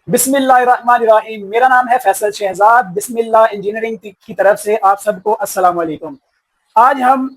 बिस्मिल्लाहिर्रहमानिर्रहीम। मेरा नाम है फैसल शहजाद। बिस्मिल्लाह इंजीनियरिंग की तरफ से आप सबको अस्सलाम वालेकुम। आज हम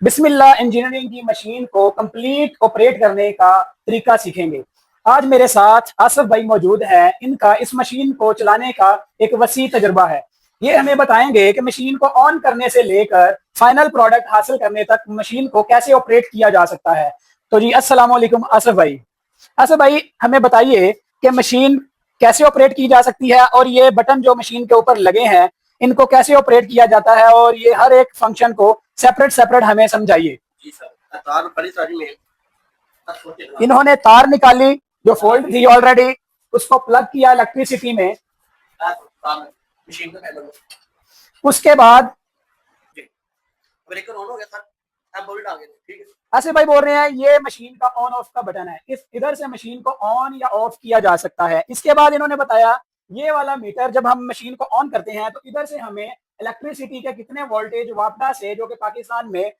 बिस्मिल्लाह इंजीनियरिंग की मशीन को कंप्लीट ऑपरेट करने का तरीका सीखेंगे। आज मेरे साथ आसिफ भाई मौजूद हैं। इनका इस मशीन को चलाने का एक वसी तजुर्बा है। ये हमें बताएंगे कि मशीन को ऑन करने से लेकर फाइनल प्रोडक्ट हासिल करने तक मशीन को कैसे ऑपरेट किया जा सकता है। तो जी अस्सलाम वालेकुम आसिफ भाई। आसिफ भाई हमें बताइए कि मशीन कैसे ऑपरेट की जा सकती है और ये बटन जो मशीन के ऊपर लगे हैं इनको कैसे ऑपरेट किया जाता है, और ये हर एक फंक्शन को सेपरेट सेपरेट हमें समझाइए। जी सर, तार बड़ी सारी में इन्होंने तार निकाली जो फोल्ड थी ऑलरेडी, उसको प्लग किया इलेक्ट्रिसिटी में। मशीन का पहले उसके बाद ब्रेकर ऑन हो गया सर, अब बोल्ट आ गए। ठीक है, आसिफ भाई बोल रहे हैं ये मशीन का ऑन ऑफ का बटन है, इस इधर से मशीन को ऑन या ऑफ किया जा सकता है। इसके बाद इन्होंने बताया ये वाला मीटर जब हम मशीन को ऑन करते हैं तो इधर से हमें इलेक्ट्रिसिटी के कितने वोल्टेज वापडा से, जो कि पाकिस्तान में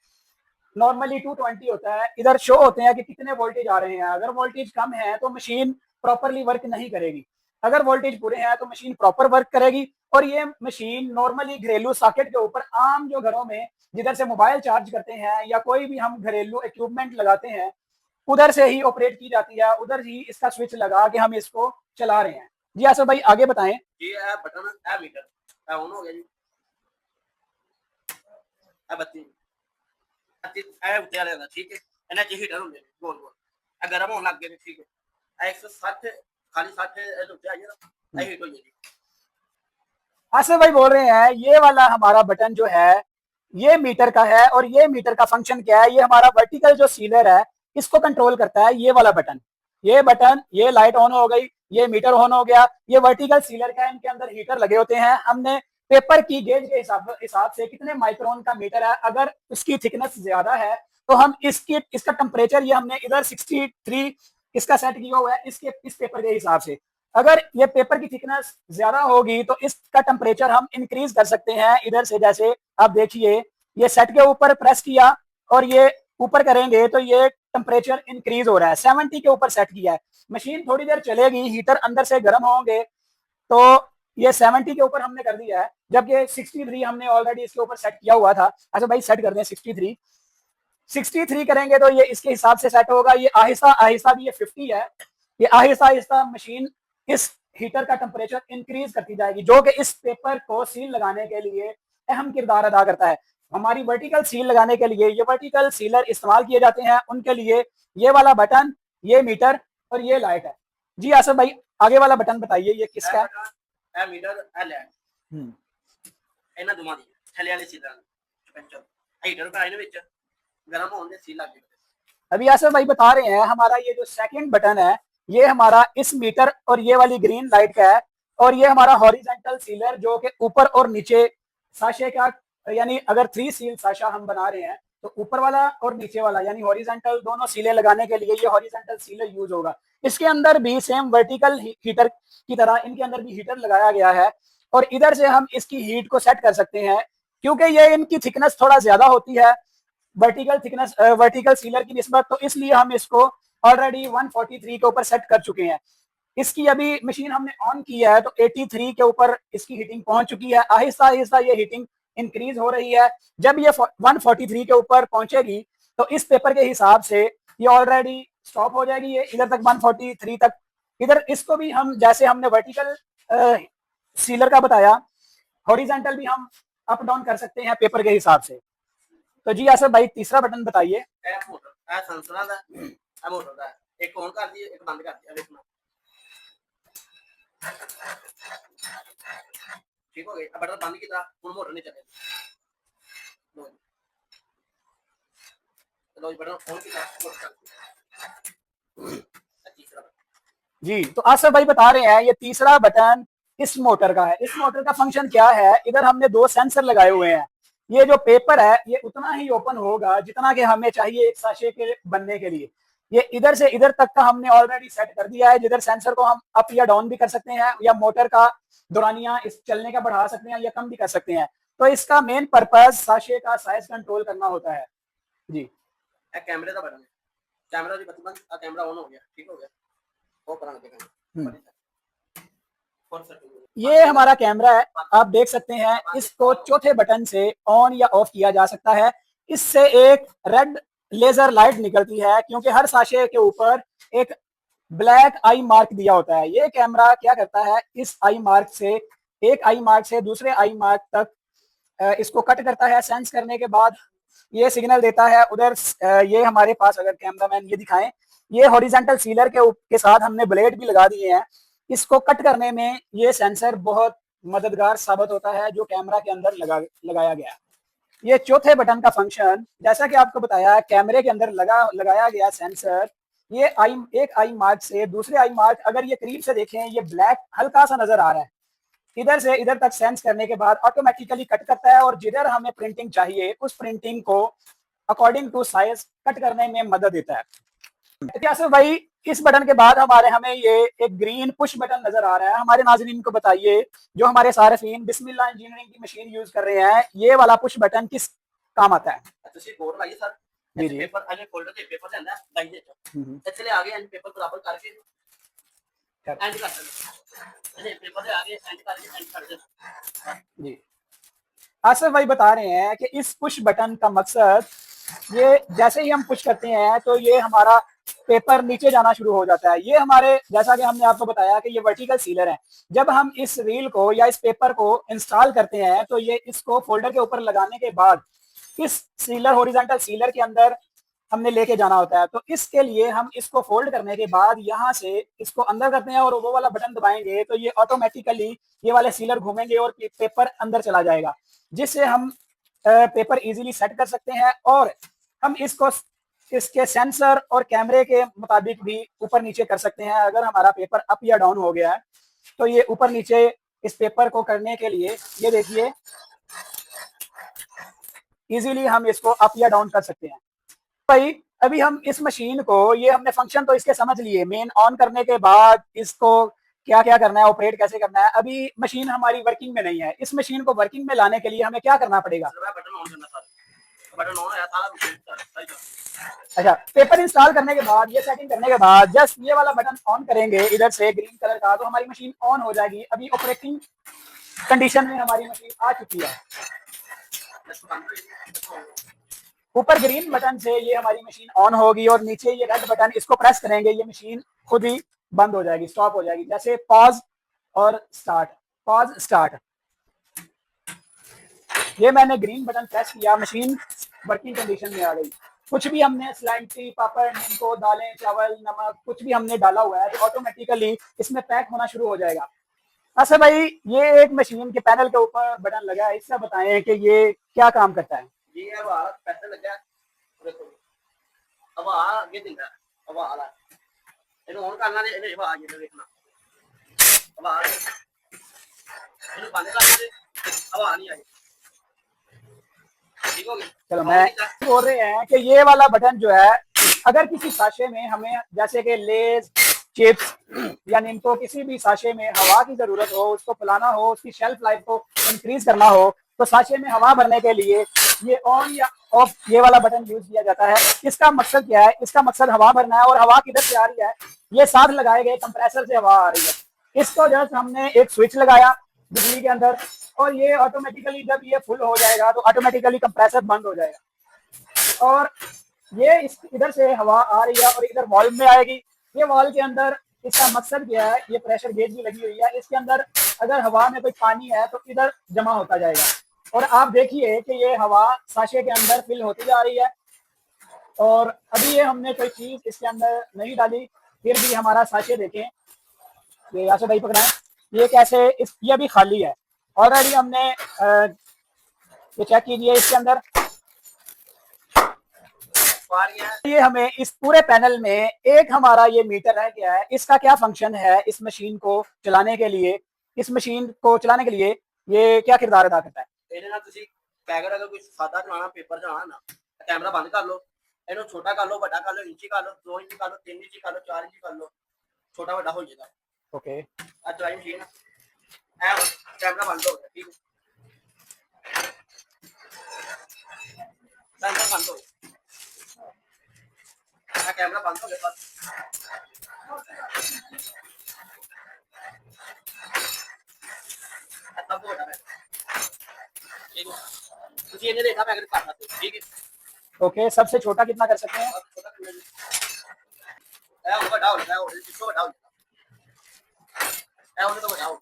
नॉर्मली 220 होता है, इधर शो होते हैं कि कितने वोल्टेज आ रहे हैं। अगर वोल्टेज कम है तो मशीन प्रॉपरली वर्क नहीं करेगी, अगर वोल्टेज पूरे हैं तो मशीन प्रॉपर वर्क करेगी। और ये मशीन नॉर्मली घरेलू सॉकेट के ऊपर, आम जो घरों में जिधर से मोबाइल चार्ज करते हैं या कोई भी हम घरेलू इक्विपमेंट लगाते हैं, उधर से ही ऑपरेट की जाती है। उधर ही इसका स्विच लगा के हम इसको चला रहे हैं। जी आसफ भाई आगे बताएं। ये बटन है मीटर ऑन हो गया जी। बत्ती उतारे ठीक है, एना च हीटर होंगे गोल गोल गर्म होने लग गए। ठीक है, 160 खाली 60 उत्ते आई ना हीट हो जाएगी। आसिफ भाई बोल रहे हैं ये वाला हमारा बटन जो है ये मीटर का है, और ये मीटर का फंक्शन क्या है, ये हमारा वर्टिकल जो सीलर है इसको कंट्रोल करता है। ये वाला बटन, ये बटन, ये लाइट ऑन हो गई, ये मीटर ऑन हो गया। ये वर्टिकल सीलर का है, इनके अंदर हीटर लगे होते हैं। हमने पेपर की गेज के हिसाब से कितने माइक्रोन का मीटर है, अगर उसकी थिकनेस ज्यादा है तो हम इसका टेम्परेचर ये हमने इधर 63 इसका सेट किया हुआ है इसके इस पेपर के हिसाब से। अगर ये पेपर की थिकनेस ज्यादा होगी तो इसका टेम्परेचर हम इंक्रीज कर सकते हैं इधर से। जैसे आप देखिए ये सेट के ऊपर प्रेस किया और ये ऊपर करेंगे तो ये टेम्परेचर इंक्रीज हो रहा है। 70 के ऊपर सेट किया है, मशीन थोड़ी देर चलेगी, हीटर अंदर से गर्म होंगे तो ये 70 के ऊपर हमने कर दिया है, जब ये 63 हमने ऑलरेडी इसके ऊपर सेट किया हुआ था। अच्छा भाई सेट कर दें 63 करेंगे तो ये इसके हिसाब से सेट होगा। ये आहिस्ता आहिस्ता भी ये 50 है, ये आहिस्ता आहिस्ता मशीन इस हीटर का टेम्परेचर इंक्रीज करती जाएगी, जो कि इस पेपर को सील लगाने के लिए अहम किरदार अदा करता है। हमारी वर्टिकल सील लगाने के लिए ये वर्टिकल सीलर इस्तेमाल किए जाते हैं, उनके लिए ये वाला बटन, ये मीटर और ये लाइट है। जी आसफ भाई आगे वाला बटन बताइए ये किसका है? मीटर है लैंड ਇਹਨਾਂ ਦੋਵਾਂ ਦੀ ਥੱਲੇ ਵਾਲੀ ਸੀਲਾਂ ਸਪੈਂਚਰ ਹੀਟਰ का ਇਹਦੇ ਵਿੱਚ गर्म होने सील लग गई। अभी आसफ भाई बता रहे हैं हमारा ये जो सेकंड बटन है ये हमारा इस मीटर और ये वाली ग्रीन लाइट का है, और ये हमारा हॉरिजॉन्टल सीलर जो कि ऊपर और नीचे साशे का, यानी अगर 3 सील साशा हम बना रहे हैं तो ऊपर वाला और नीचे वाला यानी हॉरिजॉन्टल दोनों सीलें लगाने के लिए ये हॉरिजॉन्टल सीलर यूज होगा। इसके अंदर भी सेम वर्टिकल हीटर की तरह इनके अंदर भी हीटर लगाया गया है, और इधर से हम इसकी हीट को सेट कर सकते हैं। क्योंकि ये इनकी थिकनेस थोड़ा ज्यादा होती है वर्टिकल थिकनेस वर्टिकल सीलर की निस्बत, तो इसलिए हम इसको ऑलरेडी 143 के ऊपर सेट कर चुके हैं। इसकी अभी मशीन हमने ऑन की है तो 83 के ऊपर इसकी हीटिंग पहुंच चुकी है। आहिस्ता आहिस्ता ये हीटिंग इंक्रीज हो रही है। जब ये 143 के ऊपर पहुंचेगी तो इस पेपर के हिसाब से ये ऑलरेडी स्टॉप हो जाएगी, ये इधर तक 143 तक। इधर इसको भी हम जैसे हमने वर्टिकल सीलर का बताया, हॉरिजॉन्टल भी हम अप डाउन कर सकते हैं पेपर के हिसाब से। तो जी आसफ भाई तीसरा बटन बताइए। संसरा दा मोटर दा एक ऑन कर दिए एक बंद कर दिया देखना ठीक हो गया। बटन बंद किया हुन मोटर नहीं चले। लो बटन ऑन किया जी तो आसफ भाई बता रहे हैं ये तीसरा बटन इस मोटर का है। इस मोटर का फंक्शन क्या है, इधर हमने 2 सेंसर लगाए हुए हैं। ये जो पेपर है ये उतना ही ओपन होगा जितना कि हमें चाहिए एक साशे के बनने के लिए। ये इधर से इधर तक का हमने ऑलरेडी सेट कर दिया है, जिधर सेंसर को हम अप या डाउन भी कर सकते हैं, या मोटर का दौरानिया इस चलने का बढ़ा सकते हैं या कम भी कर सकते हैं। तो इसका मेन पर्पज साशे का साइज कंट्रोल करना होता है। जी कैमरे का बटन है, कैमरा की बत्ती बंद, कैमरा ऑन हो गया। ठीक हो गया, वो करा देगा। ये हमारा कैमरा है, आप देख सकते हैं। इसको चौथे बटन से ऑन या ऑफ किया जा सकता है। इससे एक रेड लेजर लाइट निकलती है, क्योंकि हर साशे के ऊपर एक ब्लैक आई मार्क दिया होता है। ये कैमरा क्या करता है, इस आई मार्क से, एक आई मार्क से दूसरे आई मार्क तक इसको कट करता है। सेंस करने के बाद ये सिग्नल देता है उधर। ये हमारे पास, अगर कैमरामैन ये दिखाएं, ये हॉरिजॉन्टल सीलर के साथ हमने ब्लेड भी लगा दिए हैं। इसको कट करने में ये सेंसर बहुत मददगार साबित होता है, जो कैमरा के अंदर लगाया गया। ये चौथे बटन का फंक्शन, जैसा कि आपको बताया, कैमरे के अंदर लगाया गया सेंसर। ये एक आई मार्क से दूसरे आई मार्क, अगर ये करीब से देखें, ये ब्लैक हल्का सा नजर आ रहा है। इधर से इधर तक सेंस करने के बाद ऑटोमेटिकली कट करता है, और जिधर हमें प्रिंटिंग चाहिए उस प्रिंटिंग को अकॉर्डिंग टू साइज कट करने में मदद देता है। आसिफ भाई, इस बटन के बाद हमें ये एक ग्रीन पुश बटन नजर आ रहा है। हमारे नाज़रीन को बताइए, जो हमारे सारिफीन बिस्मिल्लाह इंजीनियरिंग की मशीन यूज कर रहे हैं, ये वाला पुश बटन किस काम आता है? जी जी, पेपर अने फोल्डर के पेपर से अंदर लाइन दे चले आगे एंड पेपर बराबर करके एंड कर दे। अने पेपर से आगे एंड करके एंड कर दे। जी, आसिफ भाई बता रहे हैं कि इस पुश बटन का मकसद, ये जैसे ही हम पुश करते हैं तो ये हमारा पेपर नीचे जाना शुरू हो जाता है। ये हमारे, जैसा कि हमने आपको बताया कि ये वर्टिकल सीलर है। जब हम इस रील को या इस पेपर को इंस्टॉल करते हैं तो ये इसको फोल्डर के ऊपर लगाने के बाद इस सीलर, हॉरिजॉन्टल सीलर के अंदर हमने लेके जाना होता है। तो इसके लिए हम इसको फोल्ड करने के बाद यहाँ से इसको अंदर करते हैं और वो वाला बटन दबाएंगे तो ये ऑटोमेटिकली ये वाले सीलर घूमेंगे और पेपर अंदर चला जाएगा, जिससे हम पेपर इजीली सेट कर सकते हैं। और हम इसको इसके सेंसर और कैमरे के मुताबिक भी ऊपर नीचे कर सकते हैं। अगर हमारा पेपर अप या डाउन हो गया है तो ये ऊपर नीचे इस पेपर को करने के लिए, ये देखिए, इजीली हम इसको अप या डाउन कर सकते हैं। भाई, अभी हम इस मशीन को, ये हमने फंक्शन तो इसके समझ लिए, मेन ऑन करने के बाद इसको क्या क्या करना है, ऑपरेट कैसे करना है। अभी मशीन हमारी वर्किंग में नहीं है। इस मशीन को वर्किंग में लाने के लिए हमें क्या करना पड़ेगा? बटन ऑन है सारा। अच्छा, पेपर इंस्टॉल करने के बाद, ये सेटिंग करने के बाद जस्ट ये वाला बटन ऑन करेंगे इधर से ग्रीन कलर का, तो हमारी मशीन ऑन हो जाएगी। अभी ऑपरेटिंग कंडीशन में हमारी मशीन आ चुकी है। ऊपर ग्रीन बटन से ये हमारी मशीन ऑन होगी और नीचे ये रेड बटन, इसको प्रेस करेंगे, ये मशीन खुद ही बंद हो जाएगी, स्टॉप हो जाएगी। जैसे पॉज और स्टार्ट, पॉज स्टार्ट। ये मैंने ग्रीन बटन प्रेस किया, मशीन वर्किंग कंडीशन में आ गई। कुछ भी हमने स्लाइटी, पापड़, नींबू, दालें, चावल, नमक, कुछ भी हमने डाला हुआ है तो ऑटोमेटिकली इसमें पैक होना शुरू हो जाएगा। अच्छा भाई, ये एक मशीन के पैनल के ऊपर बटन लगा है, इससे बताएं कि ये क्या काम करता है? ये अब पैसे लग गया, देखो अब आगे दिन है, अब आ रहा है, इन्हें ऑन करना है, इन्हें अब आगे देखना, अब आ रहा है, इन्हें बंद कर दे, अब आ नहीं आई। ठीक हो गया? चलो, मैं बोल रहे हैं कि ये वाला बटन जो है, अगर किसी साशे में हमें, जैसे कि लेज, चिप्स या निम्को, किसी भी साशे में हवा की जरूरत हो, उसको फुलाना हो, उसकी शेल्फ लाइफ को इंक्रीज करना हो, तो साशे में हवा भरने के लिए ये ऑन या ऑफ, ये वाला बटन यूज किया जाता है। इसका मकसद क्या है? इसका मकसद हवा भरना है। और हवा किधर से आ रही है? ये साथ लगाए गए कंप्रेसर से हवा आ रही है। इसको जस्ट हमने एक स्विच लगाया बिजली के अंदर, और ये ऑटोमेटिकली जब ये फुल हो जाएगा तो ऑटोमेटिकली कंप्रेसर बंद हो जाएगा, और ये इस इधर से हवा आ रही है और इधर वॉल्व में आएगी। ये वॉल्व के अंदर इसका मकसद क्या है? ये प्रेशर गेज भी लगी हुई है, इसके अंदर अगर हवा में कोई पानी है तो इधर जमा होता जाएगा। और आप देखिए कि ये हवा साशे के अंदर फिल होती जा रही है, और अभी ये हमने कोई चीज इसके अंदर नहीं डाली, फिर भी हमारा साशे देखें, ये ऐसे भाई पकड़ाएं, ये कैसे, ये अभी खाली है। ऑलरेडी हमने ये चेक कीजिए, इसके अंदर ये हमें इस पूरे पैनल में एक हमारा ये मीटर रह गया है। इसका क्या फंक्शन है? इस मशीन को चलाने के लिए, इस मशीन को चलाने के लिए ये क्या किरदार अदा करता है? अगर कोई सादा चलाना, पेपर चलाना ना, कैमरा बंद कर लो, ਇਹਨੂੰ छोटा कर लो, बड़ा कर लो, इंची कर लो, 2 इंची कर लो, 3 इंची कर लो, 4 इंची कर लो, छोटा बड़ा हो जाएगा। ओके, आज ड्राइंग मशीन है, कैमरा बंद हो गया, ठीक है, कैमरा बंद हो गया, कैमरा बंद हो गया। चेंज देखा मैं अगर कर सकते ठीक है। ओके, सबसे छोटा कितना कर सकते हैं? अब छोटा कर लेंगे ए वो बढ़ाओ है और इसको बढ़ाओ ए उन्हें तो बढ़ाओ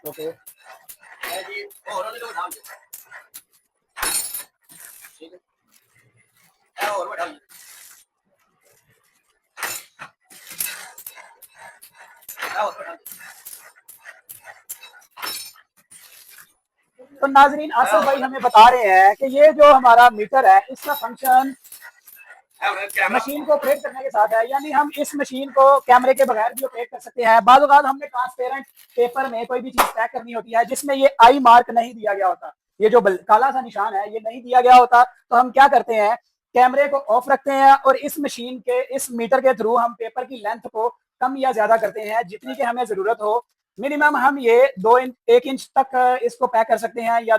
ओके, ए जी और उन्हें तो बढ़ाओ ठीक है ए और बढ़ाओ ए और बढ़ाओ तो नाजरीन आसिफ भाई हमें बता रहे हैं कि ये जो हमारा मीटर है इसका फंक्शन मशीन को ऑपरेट करने के साथ है, यानी हम इस मशीन को कैमरे के बगैर भी ऑपरेट कर सकते हैं। बाद औक़ात हमने ट्रांसपेरेंट पेपर में कोई भी चीज पैक करनी होती है जिसमें ये आई मार्क नहीं दिया गया होता, ये जो काला सा निशान है ये नहीं दिया गया होता, तो हम क्या करते हैं, कैमरे को ऑफ रखते हैं और इस मशीन के इस मीटर के थ्रू हम पेपर की लेंथ को कम या ज्यादा करते हैं जितनी की हमें जरूरत हो। मिनिमम हम ये 1 इंच तक इसको पैक कर सकते हैं, या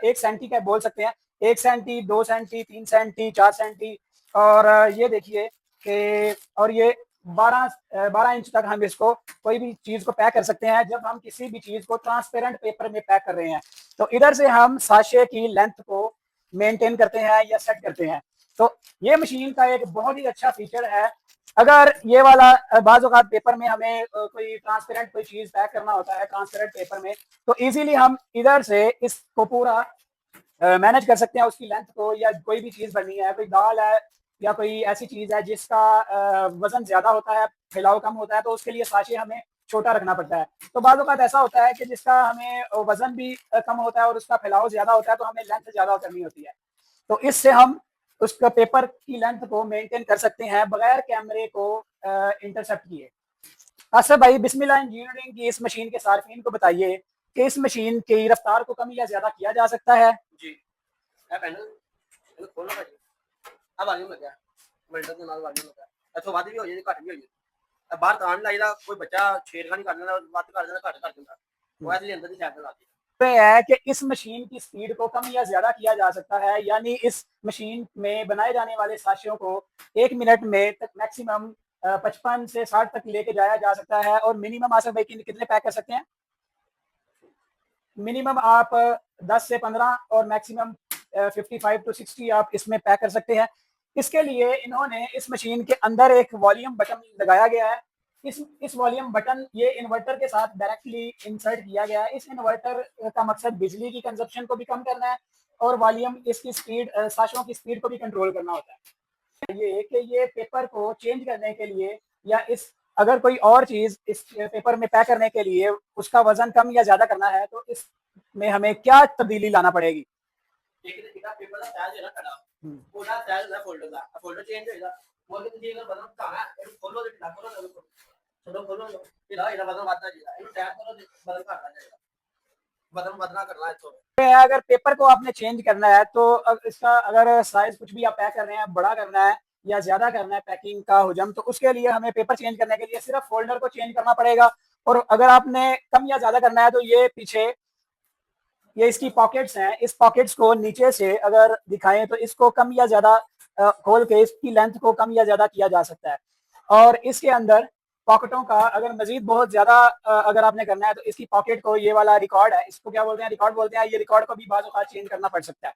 1 सेंटी का बोल सकते हैं, 1 सेंटी, 2 सेंटी, 3 सेंटी, 4 सेंटी, और ये देखिए कि और ये 12 इंच तक हम इसको कोई भी चीज को पैक कर सकते हैं जब हम किसी भी चीज को ट्रांसपेरेंट पेपर में पैक कर रहे हैं। तो इधर से हम साशे की लेंथ को मेंटेन करते हैं या सेट करते हैं। तो ये मशीन का एक बहुत ही अच्छा फीचर है। अगर ये वाला बाज़ औक़ात पेपर में हमें कोई ट्रांसपेरेंट कोई चीज पैक करना होता है ट्रांसपेरेंट पेपर में, तो इजीली हम इधर से इसको पूरा मैनेज कर सकते हैं, उसकी लेंथ को, या कोई भी चीज बननी है, कोई दाल है या कोई ऐसी चीज है जिसका वजन ज्यादा होता है, फैलाव कम होता है, तो उसके लिए साशे हमें छोटा रखना पड़ता है। तो बाज़ औक़ात ऐसा होता है कि जिसका हमें वजन भी कम होता है और उसका फैलाव ज्यादा होता है, तो हमें लेंथ ज्यादा करनी होती है। तो इससे हम उसका पेपर की लेंथ को मेंटेन कर सकते हैं बगैर कैमरे को इंटरसेप्ट किए। असर भाई बिस्मिल्लाह इंजीनियरिंग की इस मशीन के सार्फिन को बताइए कि इस मशीन की रफ्तार को कम या ज्यादा किया जा सकता है? जी ए पैनल खोलो भाई अब वॉल्यूम लग गया वेल्डर के नाल वॉल्यूम लगा अच्छा वादी भी हो जाए घट भी हो जाए बाहर तान लाईदा कोई बच्चा छेड़खानी कर देना बात कर देना घट कर देना वो ऐसे अंदर की साइड लाती है कि इस मशीन की स्पीड को कम या ज्यादा किया जा सकता है, यानी इस मशीन में बनाए जाने वाले साशियों को 1 मिनट में तक मैक्सिमम 55 से 60 तक लेके जाया जा सकता है। और मिनिमम आसफ भाई कितने पैक कर सकते हैं? मिनिमम आप 10 से 15 और मैक्सिमम 55 to 60 आप इसमें पैक कर सकते हैं। इसके लिए इन्होंने इस मशीन के अंदर एक वॉल्यूम बटन लगाया गया है। इस वॉल्यूम बटन ये इन्वर्टर के साथ डायरेक्टली इंसर्ट किया गया है। इस इन्वर्टर का मकसद बिजली की कंजप्शन को भी कम करना है और वॉल्यूम इसकी स्पीड साशों की स्पीड को भी कंट्रोल करना होता है। ये पेपर को चेंज करने के लिए या इस अगर कोई और चीज इस पेपर में पैक करने के लिए उसका वजन कम या ज्यादा करना है तो इसमें हमें क्या तब्दीली लाना पड़ेगी? पेपर का साइज है ना खड़ा पूरा साइज है फोल्डर चेंज होएगा बोल के अगर बदल कहां है खोलो दिखा करो चलो खोलो इधर इधर बदल बात नहीं है टैप करो बदल का आ जाएगा बदलना करना है तो अगर पेपर को आपने चेंज करना है तो इसका अगर साइज कुछ भी आप पैक कर रहे हैं, बड़ा करना है या ज्यादा करना है पैकिंग का हुजम, तो उसके लिए हमें पेपर चेंज करने के लिए सिर्फ फोल्डर को चेंज करना पड़ेगा। और अगर आपने कम या ज्यादा करना है तो ये पीछे ये इसकी पॉकेट्स हैं, इस पॉकेट्स को नीचे से अगर दिखाएं तो इसको कम या ज्यादा खोल के इसकी लेंथ को कम या ज्यादा किया जा सकता है। और इसके अंदर पॉकेटों का अगर मजीद बहुत ज्यादा अगर आपने करना है तो इसकी पॉकेट को, ये वाला रिकॉर्ड है, इसको क्या बोलते हैं, रिकॉर्ड बोलते हैं, ये रिकॉर्ड को भी बाज़ औक़ात चेंज करना पड़ सकता है।